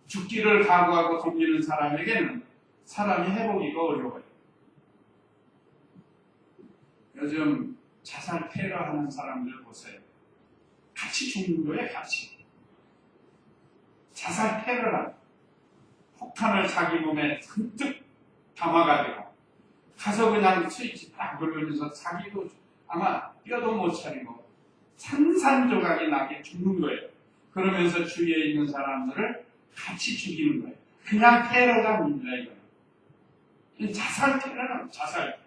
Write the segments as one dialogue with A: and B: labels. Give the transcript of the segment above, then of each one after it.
A: 죽기를 각오하고 덤비는 사람에게는 사람이 해보기가 어려워요. 요즘 자살 테러하는 사람들 보세요. 같이 죽는 거예요, 같이. 자살 테러라. 폭탄을 자기 몸에 잔뜩 담아가지고 가서 그냥 스위치 딱 누르면서 자기도 아마 뼈도 못 차리고 산산조각이 나게 죽는 거예요. 그러면서 주위에 있는 사람들을 같이 죽이는 거예요. 그냥 테러가 아닙니다, 이거는. 자살 테러는 자살 테러.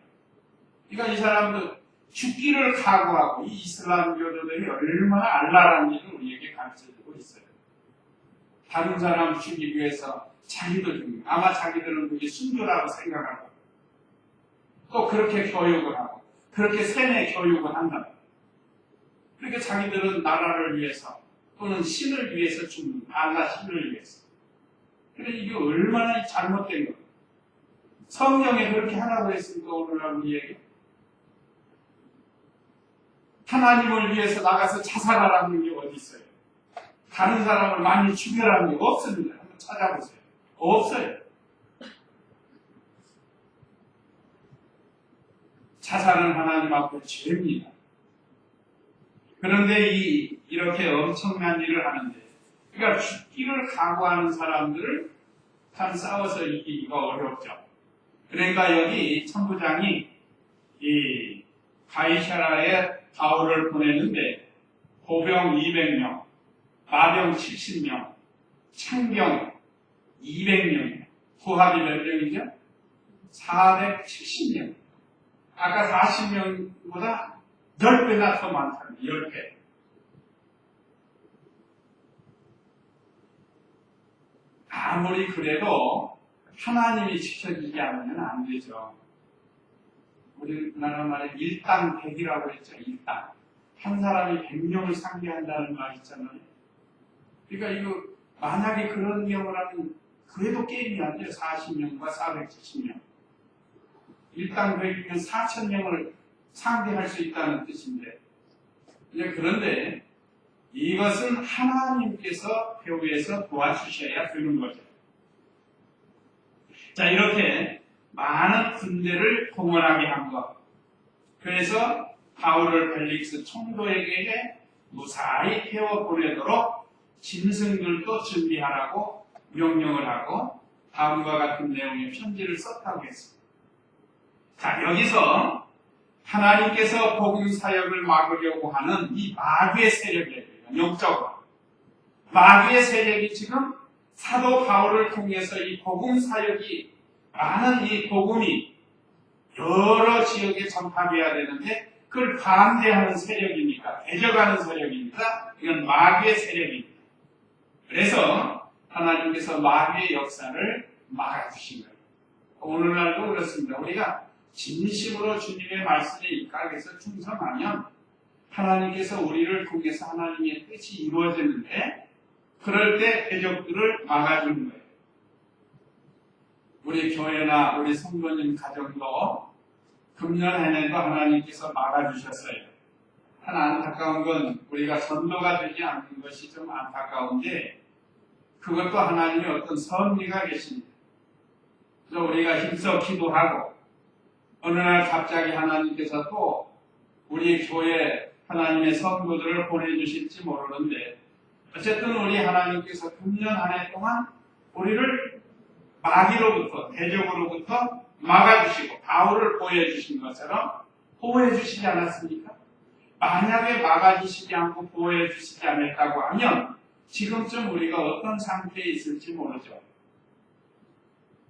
A: 그러니까 이 사람도 죽기를 각오하고 이 이슬람교도들이 얼마나 알랄한 일을 우리에게 가르쳐주고 있어요. 다른 사람 죽이기 위해서 자기도 죽는, 아마 자기들은 그게 순교라고 생각하고 또 그렇게 교육을 하고 그렇게 세뇌 교육을 한다. 그러니까 자기들은 나라를 위해서 또는 신을 위해서 죽는, 알라 신을 위해서. 그런데 이게 얼마나 잘못된 거예요. 성경에 그렇게 하라고 했으니까 오늘날 우리에게 하나님을 위해서 나가서 자살하라는 게 어디 있어요? 다른 사람을 많이 죽여라는 게 없습니다. 한번 찾아보세요. 없어요. 자살은 하나님 앞에 죄입니다. 그런데 이렇게 엄청난 일을 하는데, 그러니까 죽기를 각오하는 사람들을 참 싸워서 이기기가 어렵죠. 그러니까 여기 천부장이 이 가이사라에 바울을 보내는데 보병 200명, 마병 70명, 창병 200명, 부하비 몇 명이죠? 470명. 아까 40명보다 10배나 더 많답니다. 10배. 아무리 그래도 하나님이 지켜주지 않으면 안 되죠. 우리나라 말에 일당백이라고 했죠. 일당. 한 사람이 100명을 상대한다는 말 있잖아요. 그러니까 이거 만약에 그런 경우를 하면 그래도 게임이 안 돼요. 40명과 470명. 일당백이면 4000명을 상대할 수 있다는 뜻인데, 그런데 이것은 하나님께서 배후에서 도와주셔야 되는 거죠. 자, 이렇게 많은 군대를 동원하게 한 것. 그래서 바울을 벨릭스 총독에게 무사히 태워 보내도록 짐승들도 준비하라고 명령을 하고 다음과 같은 내용의 편지를 썼다고 했습니다. 자, 여기서 하나님께서 복음 사역을 막으려고 하는 이 마귀의 세력이에요. 영적으로. 마귀의 세력이 지금 사도 바울을 통해서 이 복음 사역이 많은 이 복음이 여러 지역에 전파돼야 되는데 그걸 반대하는 세력입니까? 배져가는 세력입니까? 이건 마귀의 세력입니다. 그래서 하나님께서 마귀의 역사를 막아주신 거예요. 오늘날도 그렇습니다. 우리가 진심으로 주님의 말씀에 입각해서 충성하면 하나님께서 우리를 통해서 하나님의 뜻이 이루어지는데 그럴 때 대적들을 막아주는 거예요. 우리 교회나 우리 성도님 가정도 금년 해내도 하나님께서 막아주셨어요. 하나 안타까운 건 우리가 전도가 되지 않는 것이 좀 안타까운데 그것도 하나님의 어떤 섭리가 계십니다. 그래서 우리가 힘써 기도하고 어느 날 갑자기 하나님께서 또 우리 교회 하나님의 성도들을 보내주실지 모르는데 어쨌든 우리 하나님께서 금년 한 해 동안 우리를 마귀로부터 대적으로부터 막아주시고 바울을 보호해주신 것처럼 보호해주시지 않았습니까? 만약에 막아주시지 않고 보호해주시지 않았다고 하면 지금쯤 우리가 어떤 상태에 있을지 모르죠.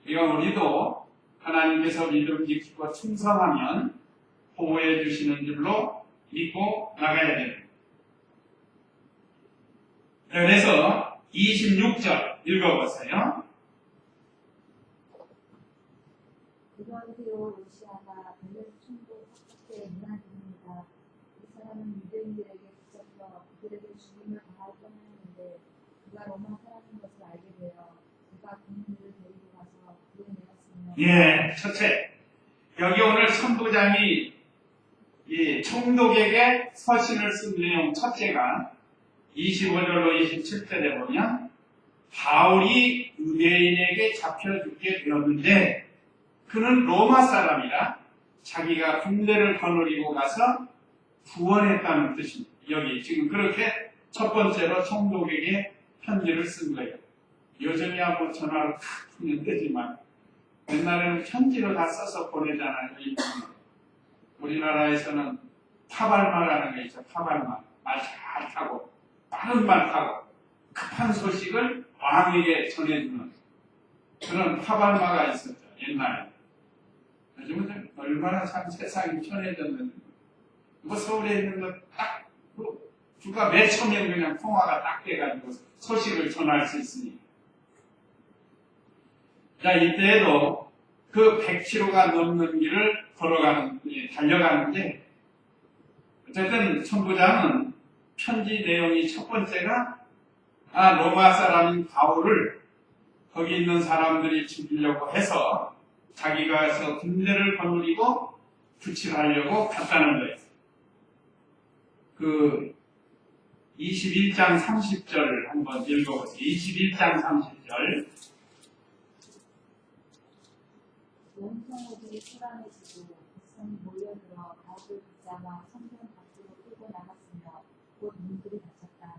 A: 우리도 하나님께서 믿음 지키고 충성하면 보호해주시는 줄로 믿고 나가야 됩니다. 그래서 26절 읽어보세요.
B: 그러한테요 요시아가 벨레스 총독 사택에 문안입니다. 이 사람은 유대인들에게 붙잡혀 그들에게 죽임을 당할 뻔했는데 그가 로마 사람인 것을 알게 되어 그가 군인들을 데리고 가서 구해내었으며.
A: 예, 첫째. 여기 오늘 선부장이 이 총독에게 서신을 쓴 내용 첫째가 25절로 27절에 보면 바울이 유대인에게 잡혀 죽게 되었는데 그는 로마 사람이라 자기가 군대를 거느리고 가서 구원했다는 뜻입니다. 여기 지금 그렇게 첫 번째로 총독에게 편지를 쓴 거예요. 여전히 하고 전화로 탁 하면 되지만 옛날에는 편지로 다 써서 보내잖아요. 우리나라에서는 타발마라는 게 있죠. 타발마. 말 잘 타고 빠른 말 타고 급한 소식을 왕에게 전해주는 그런 타발마가 있었죠. 옛날에. 요즘은 얼마나 참 세상이 편해졌는데 뭐 서울에 있는 거 딱 주가 몇천 명 그냥 통화가 딱 돼가지고 소식을 전할 수 있으니. 자, 이때에도 그 100km가 넘는 길을 달려가는데, 어쨌든 천부장은 편지 내용이 첫 번째가, 로마 사람인 바울을 거기 있는 사람들이 죽이려고 해서 자기가 가서 군대를 거느리고 구출하려고 갔다는 거예요. 그 21장 30절 한번 읽어보세요. 21장 30절.
B: 원성우들이 소란해지고 백성이 몰려들어 바울을 붙잡아 성전 밖으로 끌고 나갔으며 곧 문들이 닫혔다.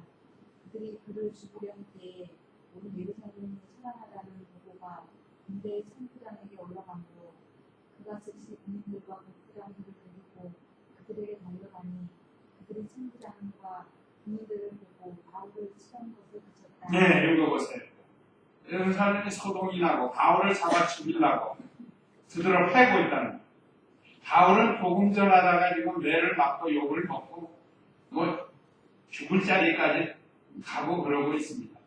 B: 그들이 그를 죽이려는 때에 온 예루살렘이 소란하다는 보고가 군대의 천부장에게 올라가므로 그가 즉시 군인들과 백부장들을 데리고 그들에게 달려가니 그들이 천부장과 군인들을 보고 바울을 치던 것을 그쳤다.
A: 네, 읽어보세요. 예루살렘이 소동이 나고 바울을 잡아 죽이려고 두드러 패고 있다는 거예요. 바울은 복음 전하다가 지금 뇌를 맞고 욕을 먹고 뭐 죽을 자리까지 가고 그러고 있습니다.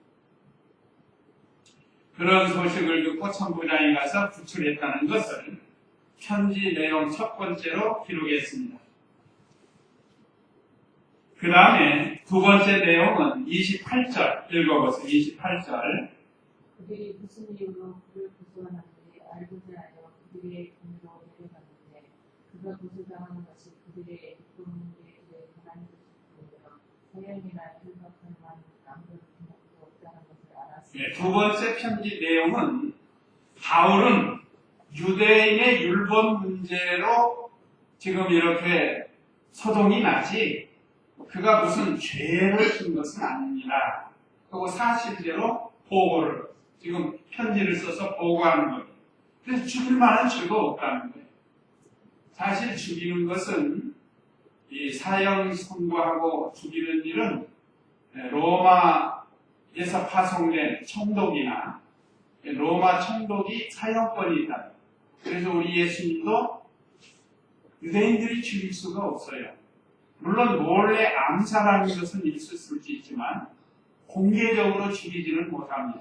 A: 그런 소식을 듣고 천부장이 가서 구출했다는 것을 편지 내용 첫 번째로 기록했습니다. 그 다음에 두 번째 내용은 28절 읽어보세요. 28절.
B: 그들이 무슨 이유로 그를 구수하는지 알고자 하여 그들의 군으로 내려갔는데 그가 구수당하는 것이 그들의 입구문에 가만히 보여 사형이나 불법한 만 아무런 기록도 없다는 것을 알았습니다.
A: 네, 두 번째 편지 내용은 바울은 유대인의 율법 문제로 지금 이렇게 소동이 나지 그가 무슨 죄를 진 것은 아닙니다. 그리고 사실대로 보고를 지금 편지를 써서 보고하는 거예요. 그래서 죽일 만한 죄가 없다는 거예요. 사실 죽이는 것은 이 사형 선고하고 죽이는 일은 로마에서 파송된 총독이나 로마 총독이 사형권이 있다. 그래서 우리 예수님도 유대인들이 죽일 수가 없어요. 물론 몰래 암살하는 것은 있을 수 있지만 공개적으로 죽이지는 못합니다.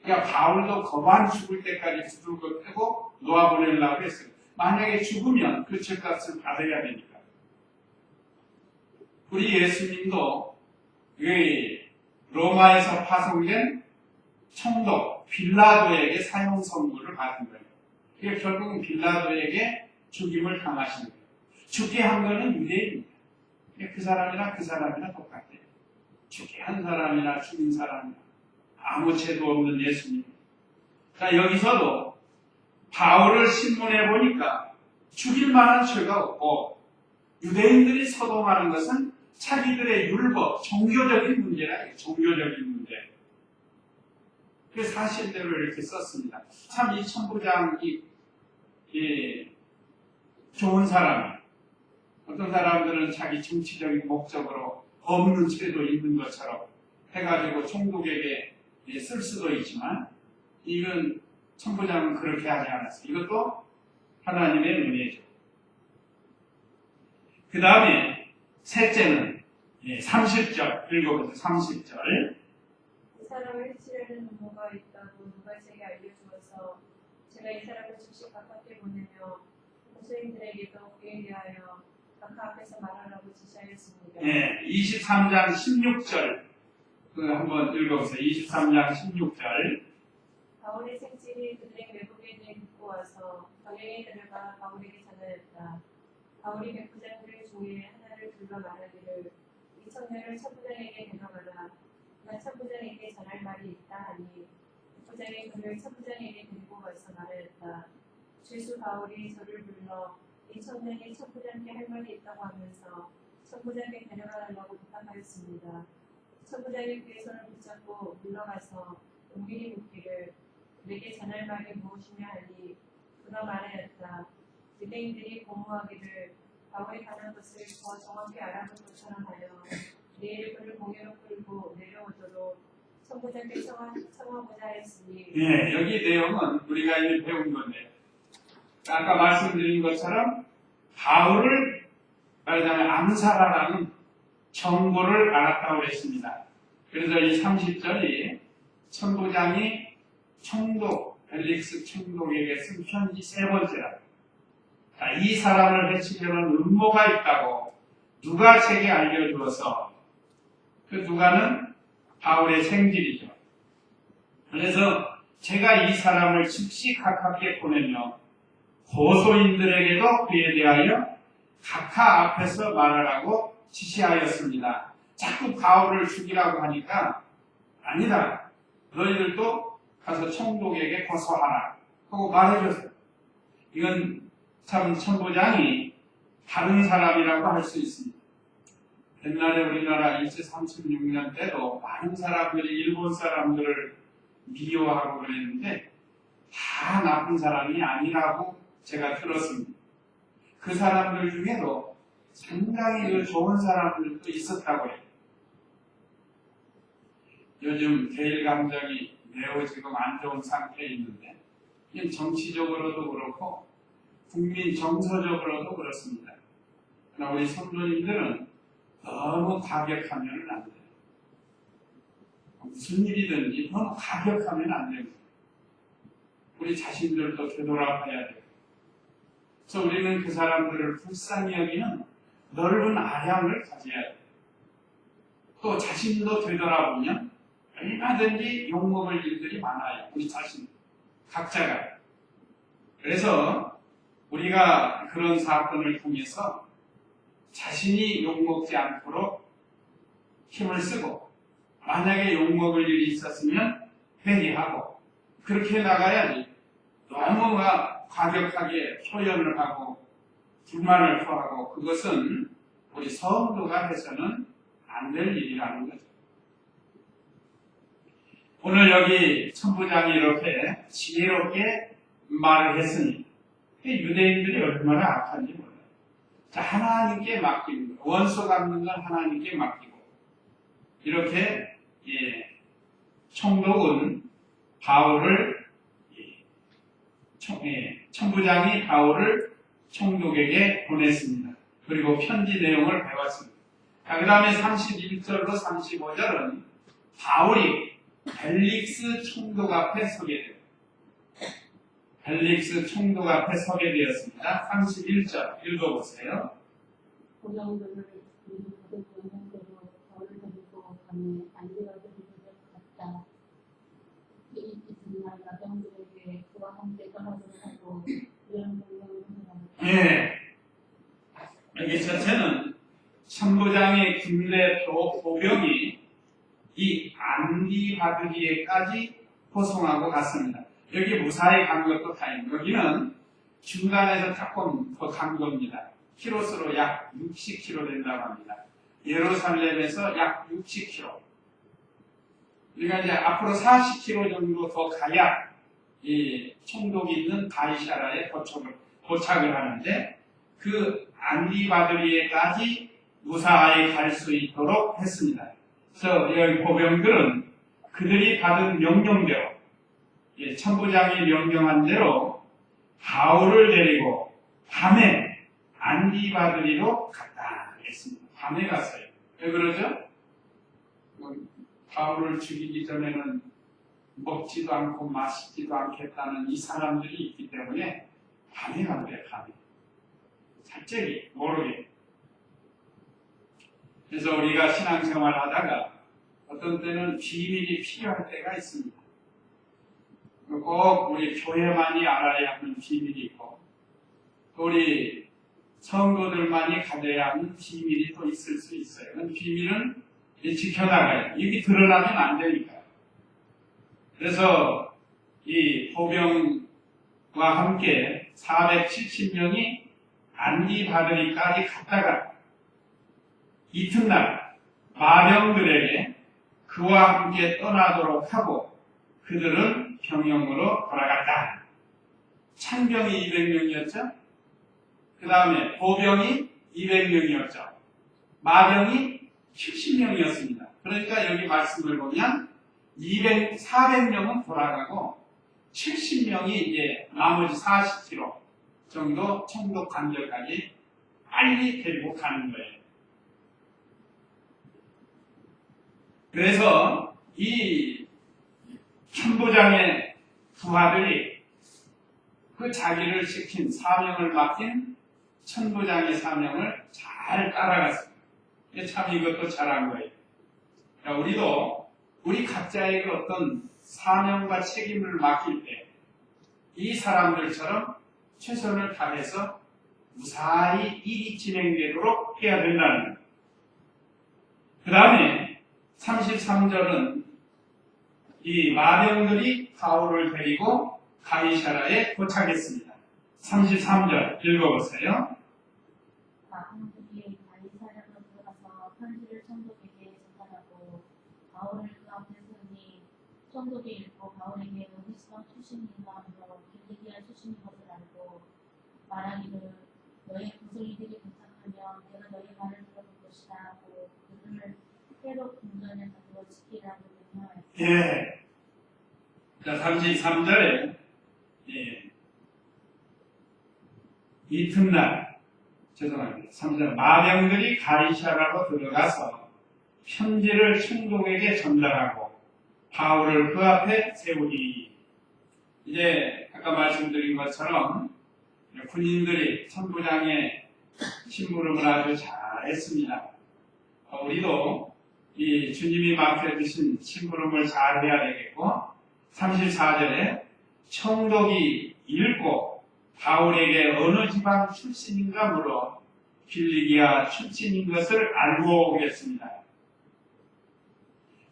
A: 그러니까 바울도 거반 죽을 때까지 두들겨 패고 놓아보내려고 했어요. 만약에 죽으면 그 죄값을 받아야 되니까. 우리 예수님도 로마에서 파송된 총독 빌라도에게 사형 선고를 받은 거예요. 그러니까 결국은 빌라도에게 죽임을 당하신 거예요. 죽게 한 거는 유대인입니다. 그 사람이나 그 사람이나 똑같아요. 죽게 한 사람이나 죽인 사람이나 아무 죄도 없는 예수님. 자, 여기서도 바울을 신문해 보니까 죽일 만한 죄가 없고 유대인들이 소동하는 것은 자기들의 율법, 종교적인 문제라, 종교적인 문제. 그 사실대로 이렇게 썼습니다. 참 이 천부장이 좋은 사람이에요. 어떤 사람들은 자기 정치적인 목적으로 없는 죄도 있는 것처럼 해가지고 총독에게 쓸 수도 있지만 이건 천부장은 그렇게 하지 않았어요. 이것도 하나님의 은혜죠. 그 다음에 셋째는 30절 읽어보세요. 30절.
C: 이 사람을 해치려는 음모가 있다고 누가 제게 알려주어서 제가 이 사람을 즉시 바깥에 보내며 공소인들에게도 그에 대하여 각하 앞에서 말하라고 지시하였습니다.
A: 23장 16절 한번 읽어보세요. 23장 16절.
C: 바울의 생질이 그들의 외국에 대해 듣고 와서 방행에 들어가 바울에게 전하였다. 바울이 백부장들의 중에 하나를 불러 말하기를 이 청년을 천부장에게 데려가라. 내가 천부장에게 전할 말이 있다 하니 부장이 그를 천부장에게 데리고 가서 말하였다. 죄수 바울이 저를 불러 이 청년이 천부장께 할 말이 있다고 하면서 천부장께 데려가 달라고 부탁하였습니다. 천부장이 그의 손을 붙잡고 물러가서 은밀히 묻기를 내게 전할 말이 무엇이냐 하니 그가 말하였다. 유대인들이 고무하기를 바울이 가는 것을 더 정확히 알아볼 것처럼 하여 내일 그를 공회로 끌고 내려오도록 천부장께 청하고자 했으니
A: 예, 여기 내용은 우리가 이미 배운 건데 아까 말씀드린 것처럼 바울을 말하자면 암살하라는 정보를 알았다고 했습니다. 그래서 이 30절이 천부장이 총독, 벨릭스 총독에게 쓴 편지 세 번째라. 자, 이 사람을 해치려는 음모가 있다고 누가 제게 알려주어서 그 누가는 바울의 생질이죠. 그래서 제가 이 사람을 즉시 가깝게 보내며 고소인들에게도 그에 대하여 각하 앞에서 말하라고 지시하였습니다. 자꾸 바울을 죽이라고 하니까 아니다. 너희들도 가서 총독에게 고소하라 하고 말해줬어요. 이건 참 천부장이 다른 사람이라고 할 수 있습니다. 옛날에 우리나라 일제 36년 때도 많은 사람들이 일본 사람들을 미워하고 그랬는데 다 나쁜 사람이 아니라고 제가 들었습니다. 그 사람들 중에도 상당히 좋은 사람들도 있었다고 해요. 요즘 대일 감정이 매우 지금 안 좋은 상태에 있는데 정치적으로도 그렇고 국민 정서적으로도 그렇습니다. 그러나 우리 성도님들은 너무 가격하면 안 돼요. 무슨 일이든지 너무 가격하면 안 됩니다. 우리 자신들도 되돌아봐야 돼요. 그래서 우리는 그 사람들을 불쌍히 여기는 넓은 아량을 가져야 돼요. 또 자신도 되돌아보면 얼마든지 욕먹을 일들이 많아요. 우리 자신, 각자가. 그래서 우리가 그런 사건을 통해서 자신이 욕먹지 않도록 힘을 쓰고 만약에 욕먹을 일이 있었으면 회개하고 그렇게 나가야지 너무 과격하게 표현을 하고 불만을 표하고 그것은 우리 성도가 해서는 안 될 일이라는 거죠. 오늘 여기 천부장이 이렇게 지혜롭게 말을 했으니 유대인들이 얼마나 악한지 몰라요. 자, 하나님께 맡기는 거, 원수 갚는 건 하나님께 맡기고 이렇게 총독은 바울을 천부장이 바울을 총독에게 보냈습니다. 그리고 편지 내용을 배웠습니다. 그 다음에 31절로 35절은 바울이 벨릭스 총독 앞에 서게 됩니다. 벨릭스 총독 앞에 서게 되었습니다. 31절 읽어보세요.
D: 고령들을 그리고 모든 명령대로 저를 데리고 가며 안데아들에게 갔다. 이 이튿날 나병들에게 그와 함께 떠나도록 하고 이런 명령을 하라.
A: 예. 여기 자체는 천부장의 군대 보병이 이 안디바드리에까지 호송하고 갔습니다. 여기 무사히 간 것도 다행이고 여기는 중간에서 조금 더 간 겁니다. 키로수로 약 60km 된다고 합니다. 예루살렘에서 약 60km. 그러니까 이제 앞으로 40km 정도 더 가야 이 총독이 있는 바이샤라에 도착을 하는데 그 안디바드리에까지 무사히 갈 수 있도록 했습니다. 그래서 여기 보병들은 그들이 받은 명령대로 천부장이 명령한 대로 바울을 데리고 밤에 안디바드리로 갔다 했습니다. 밤에 갔어요. 왜 그러죠? 바울을 죽이기 전에는 먹지도 않고 마시지도 않겠다는 이 사람들이 있기 때문에 밤에 간대요. 밤에. 갑자기 모르게. 그래서 우리가 신앙생활 하다가 어떤 때는 비밀이 필요할 때가 있습니다. 꼭 우리 교회만이 알아야 하는 비밀이 있고 또 우리 성도들만이 가져야 하는 비밀이 또 있을 수 있어요. 그 비밀은 지켜나가요. 이게 드러나면 안 되니까요. 그래서 이 보병과 함께 470명이 안디바드리까지 갔다가 이튿날 마병들에게 그와 함께 떠나도록 하고 그들은 병영으로 돌아갔다. 창병이 200명이었죠. 그 다음에 보병이 200명이었죠. 마병이 70명이었습니다. 그러니까 여기 말씀을 보면 400명은 돌아가고 70명이 이제 나머지 40km 정도 청도 관절까지 빨리 데리고 가는 거예요. 그래서 이 천부장의 부하들이 그 자기를 시킨 사명을 맡긴 천부장의 사명을 잘 따라갔습니다. 참 이것도 잘한 거예요. 그러니까 우리도 우리 각자에게 어떤 사명과 책임을 맡길 때 이 사람들처럼 최선을 다해서 무사히 일이 진행되도록 해야 된다는 거예요. 그 다음에 33절은 이 마병들이 바울을 데리고 가이사라에 도착했습니다. 33절 읽어보세요.
D: 마병들이 가이사랴로 들어가서 편지를 총독에게 전달하고 바울을 그 앞에 세우니 총독이 읽고 바울에게 너희 지방 출신인가 하므로 길리기아 출신인 것을 알고 말하기를 너희 구성이들이 도착하면 내가 너희 말을 들어볼 것이다 하고 그들을 새로 궁전에 가두어 지키라고 명령하였다.
A: 예. 자, 33절에 이튿날 죄송합니다. 3절 마병들이 가이사라로 들어가서 편지를 총독에게 전달하고 바울을 그 앞에 세우니 이제 아까 말씀드린 것처럼 군인들이 천부장의 심부름을 아주 잘했습니다. 우리도 이 주님이 맡겨주신 심부름을 잘 해야 되겠고 34절에 총독이 읽고 바울에게 어느 지방 출신인가 물어 길리기아 출신인 것을 알고 오겠습니다.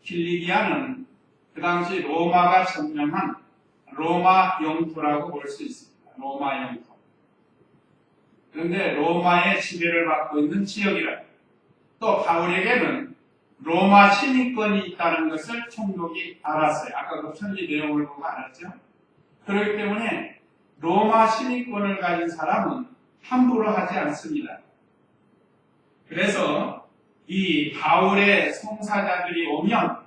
A: 길리기아는 그 당시 로마가 점령한 로마 영토라고 볼 수 있습니다. 로마 영토. 그런데 로마의 지배를 받고 있는 지역이라. 또 바울에게는 로마 시민권이 있다는 것을 총독이 알았어요. 아까 그 편지 내용을 보고 알았죠. 그렇기 때문에 로마 시민권을 가진 사람은 함부로 하지 않습니다. 그래서 이 바울의 송사자들이 오면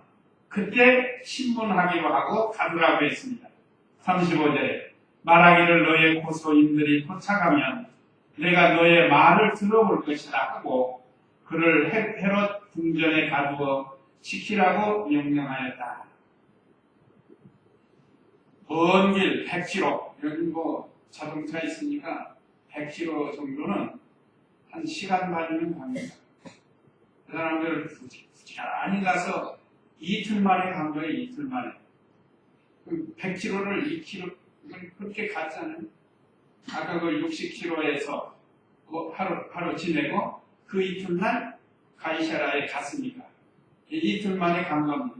A: 그때 신문하기로 하고 가두라고 했습니다. 35절에 말하기를 너의 고소인들이 도착하면 내가 너의 말을 들어볼 것이다 하고 그를 헤롯 궁전에 가두어 지키라고 명령하였다. 먼 길 100km, 여기 뭐 자동차 있으니까 100km 정도는 한 시간 반이면 갑니다. 그 사람들을 부지런히 가서 이틀 만에 간 거예요, 이틀 만에. 100km를 2km, 그렇게 갔잖아요. 아까 그 60km에서 하루 지내고 그 이튿날 가이사라에 갔으니까 이틀 만에 간 겁니다.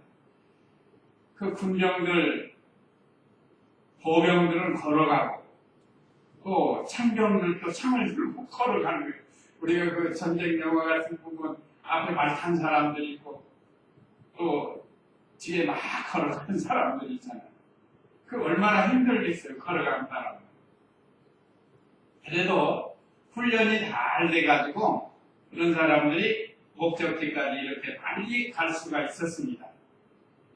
A: 그 군병들, 보병들은 걸어가고 또 창병들도 창을 들고 걸어가는 거예요. 우리가 그 전쟁 영화 같은 거 보면 앞에 말 탄 사람들이 있고 또 뒤에 막 걸어가는 사람들이 있잖아요. 그 얼마나 힘들겠어요, 걸어가는 사람은. 그래도 훈련이 잘 돼가지고 그런 사람들이 목적지까지 이렇게 빨리 갈 수가 있었습니다.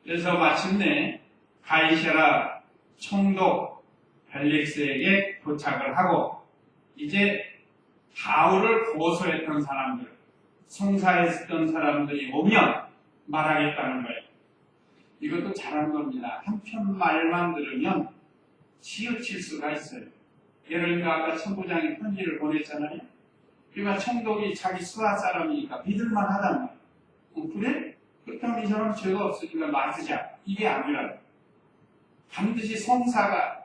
A: 그래서 마침내 가이사라 총독 벨릭스에게 도착을 하고 이제 바울을 고소했던 사람들, 송사했던 사람들이 오면 말하겠다는 거예요. 이것도 잘한 겁니다. 한편 말만 들으면 치우칠 수가 있어요. 예를 들어 아까 천부장이 편지를 보냈잖아요. 그러니까 총독이 자기 수하 사람이니까 믿을만 하단 말이에요. 그래? 그렇다면 이 사람 죄가 없으니까 맡으자. 이게 아니라 반드시 송사가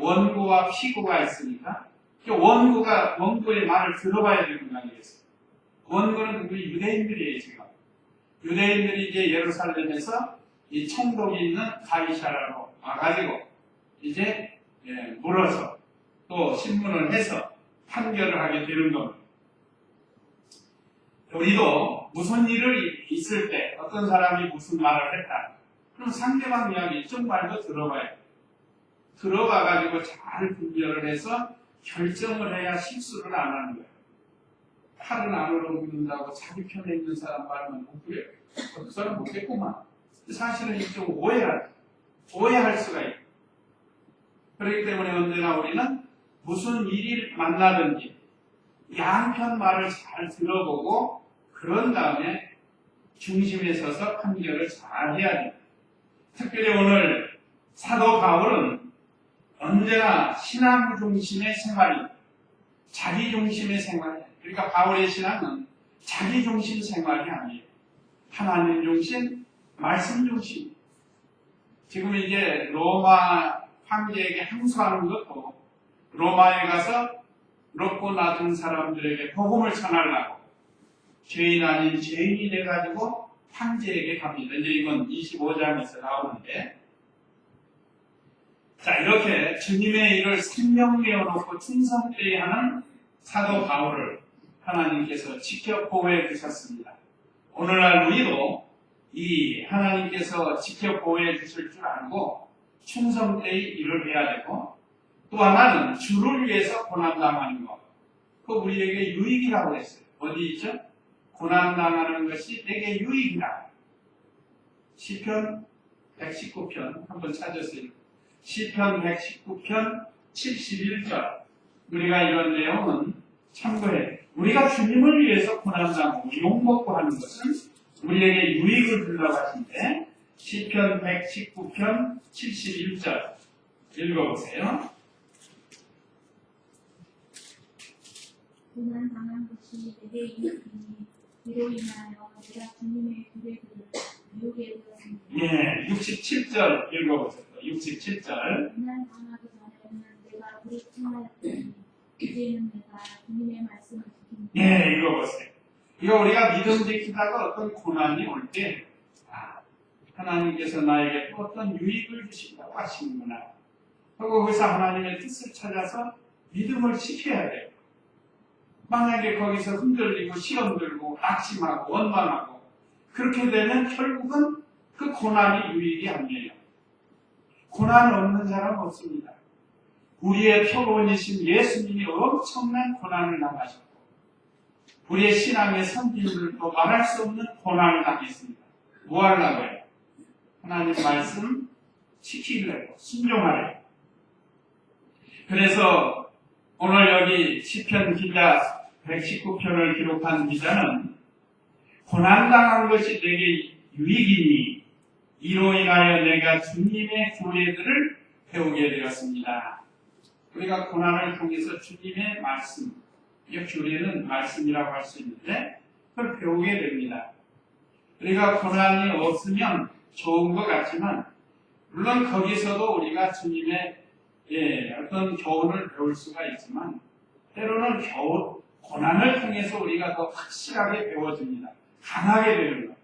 A: 원고와 피고가 있으니까 원고의 말을 들어봐야 되는 거 아니겠어요? 원고는 우리 유대인들이에요, 지금. 유대인들이 이제 예루살렘에서 이 총독이 있는 가이사라로 와가지고 이제 물어서 또 신문을 해서 판결을 하게 되는 겁니다. 우리도 무슨 일이 있을 때 어떤 사람이 무슨 말을 했다. 그럼 상대방 이야기 좀 말고 들어봐야 돼. 들어봐가지고 잘 분별을 해서 결정을 해야 실수를 안 하는 거예요. 팔은 안으로 굽는다고 자기 편에 있는 사람 말하면 못 그래요. 그 사람 못겠구만. 사실은 이쪽 오해할 수가 있고. 그렇기 때문에 언제나 우리는 무슨 일이 만나든지 양편 말을 잘 들어보고 그런 다음에 중심에 서서 판결을 잘 해야 돼요. 특별히 오늘 사도 바울은 언제나 신앙 중심의 생활이 자기 중심의 생활이에요. 그러니까 바울의 신앙은 자기 중심 생활이 아니에요. 하나님 중심, 말씀 중심. 지금 이제 로마 황제에게 항소하는 것도 로마에 가서 높고 낮은 사람들에게 복음을 전하려고 죄인 아닌 죄인이 돼가지고 황제에게 갑니다. 이제 이건 25장에서 나오는데, 자, 이렇게 주님의 일을 생명내어 놓고 충성되이 하는 사도 바울을 하나님께서 지켜 보호해 주셨습니다. 오늘날 우리도 이 하나님께서 지켜 보호해 주실 줄 알고 충성되이 일을 해야 되고, 또 하나는 주를 위해서 고난당하는 것. 그 우리에게 유익이라고 했어요. 어디 있죠? 고난당하는 것이 내게 유익이다. 시편 119편 한번 찾으세요. 시편 119편 71절. 우리가 이런 내용은 참고해. 우리가 주님을 위해서 고난당하고 욕먹고 하는 것은 우리에게 유익을 주려고 하신데, 시편 119편 71절 읽어보세요.
D: 고난 당한 것이 내게 이익이니 이로 인하여 내가 주님의 규례들을 배우게 되었습니다.
A: 예, 67절 읽어보세요. 67절.
D: 고난 당하기 전에는 내가 불의청하였더니 이제는 내가 주님의 말씀을 지킵니다.
A: 예, 읽어보세요. 이거 우리가 믿음 지키다가 어떤 고난이 올 때, 하나님께서 나에게 또 어떤 유익을 주신다고 하시는구나. 그리고 거기서 하나님의 뜻을 찾아서 믿음을 지켜야 돼요. 만약에 거기서 흔들리고 시험 들고 낙심하고 원망하고 그렇게 되면 결국은 그 고난이 유익이 아니에요. 고난 없는 사람 없습니다. 우리의 표본이신 예수님이 엄청난 고난을 당하셨고, 우리의 신앙의 선진들도 말할 수 없는 고난을 당했습니다. 뭐 하려고 해요? 하나님 말씀 지키려고, 순종하려고. 그래서 오늘 여기 시편 기자 119편을 기록한 기자는 고난당한 것이 내게 유익이니 이로 인하여 내가 주님의 교례들을 배우게 되었습니다. 우리가 고난을 통해서 주님의 말씀, 이 교례는 말씀이라고 할 수 있는데 그걸 배우게 됩니다. 우리가 고난이 없으면 좋은 것 같지만 물론 거기서도 우리가 주님의 어떤 교훈을 배울 수가 있지만 때로는 고난을 통해서 우리가 더 확실하게 배워집니다. 강하게 되는 거예요.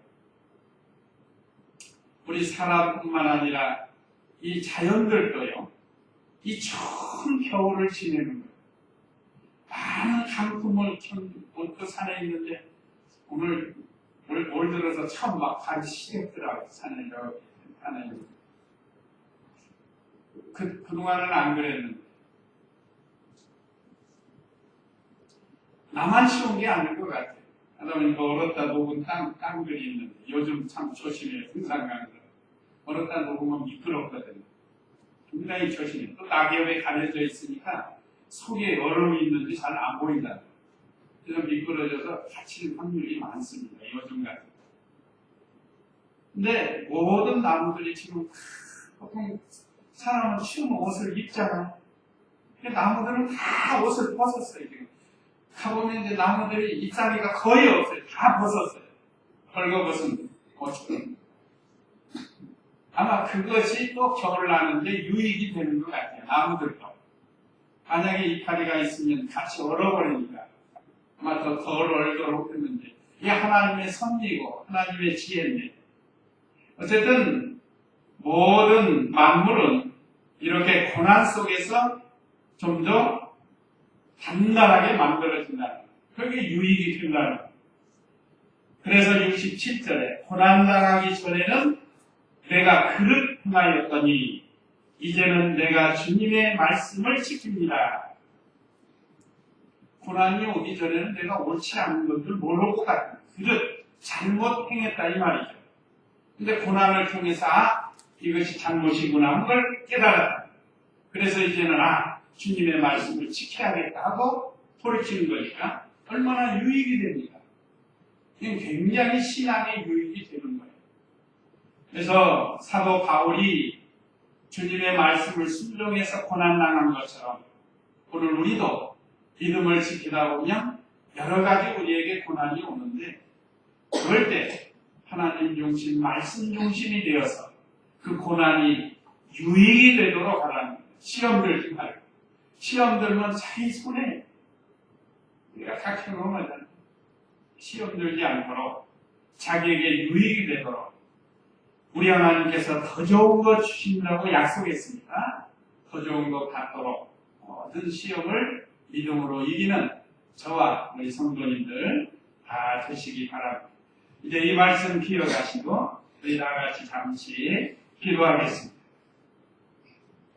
A: 우리 사람뿐만 아니라 이 자연들도요, 이 추운 겨울을 지내는 거예요. 많은 강풍을 그 산에 있는데 올 들어서 처음 막 발이 시렵더라고요. 산에 이렇게 산에. 그동안은 안 그랬는데. 나만 쉬운 게 아닐 것 같아요. 하다 보니까 얼었다 녹은 땅들이 있는데 요즘 참 조심해요. 등산 가는 사람. 얼었다 녹으면 미끄럽거든요. 굉장히 조심해요. 또 낙엽에 가려져 있으니까 속에 얼음이 있는지 잘 안 보인다. 그래서 미끄러져서 다칠 확률이 많습니다. 요즘 같은. 근데 모든 나무들이 지금 보통 사람은 추운 옷을 입잖아요. 근데 나무들은 다 옷을 벗었어요. 지금. 가보면 이제 나무들이 잎사귀가 거의 없어요. 다 벗었어요. 벌거벗은 옷은. 아마 그것이 또 겨울 나는데 유익이 되는 것 같아요. 나무들도. 만약에 이파리가 있으면 같이 얼어버리니까 아마 더 덜 얼도록 했는데 이게 하나님의 섭리고 하나님의 지혜인데 어쨌든 모든 만물은 이렇게 고난 속에서 좀 더 단단하게 만들어진다는 거예요. 그게 유익이 된다는 거예요. 그래서 67절에 고난당하기 전에는 내가 그릇 행하였더니 이제는 내가 주님의 말씀을 지킵니다. 고난이 오기 전에는 내가 옳지 않은 것들 모르고 갔다. 그릇 잘못 행했다 이 말이죠. 근데 고난을 통해서 이것이 잘못이구나 하는 걸 깨달았다. 그래서 이제는 주님의 말씀을 지켜야겠다 하고 돌이키는 거니까 얼마나 유익이 됩니다. 이건 굉장히 신앙의 유익이 되는 거예요. 그래서 사도 바울이 주님의 말씀을 순종해서 고난당한 것처럼 오늘 우리도 믿음을 지키다 보면 여러 가지 우리에게 고난이 오는데 그럴 때 하나님 중심, 말씀 중심이 되어서 그 고난이 유익이 되도록 하라는 거예요. 시험 들지 말고. 시험 들면 자기 손에 우리가 다 경험하잖아요. 시험 들지 않도록 자기에게 유익이 되도록 우리 하나님께서 더 좋은 것 주신다고 약속했습니다. 더 좋은 것 갖도록 모든 시험을 믿음으로 이기는 저와 우리 성도님들 다 되시기 바랍니다. 이제 이 말씀 기억하시고 우리 다 같이 잠시 기도하겠습니다.